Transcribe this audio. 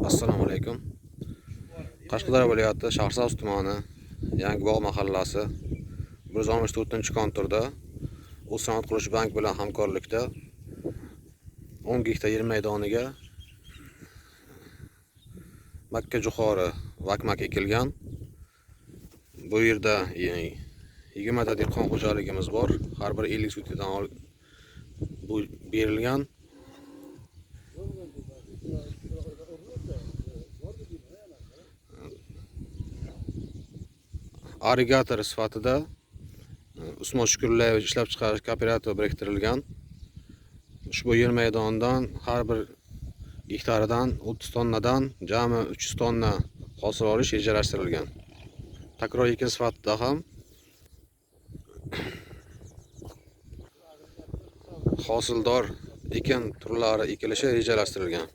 Assalomu alaykum. Qashqadaryo viloyati Shahrisabz tumani Yangibog' mahallasi 164-konturda O'zsanoat qurilish bank bilan hamkorlikda 10 gektar yer maydoniga makka jo'xori vakmak ekilgan. Bu yerda 20 ta dehqon xo'jaligimiz bor. Har bir 50 sutidan bu berilgan. Arigator sifatida Usmon Shukurlayevich ishlab chiqarish kooperativ biriktirilgan. Ushbu yer maydonidan har bir gektaridan 30 tonnadan jami 300 tonna hosil olish rejalashtirilgan. Takror ekin sifatida ham hosildor ekin turlari ekilishi rejalashtirilgan.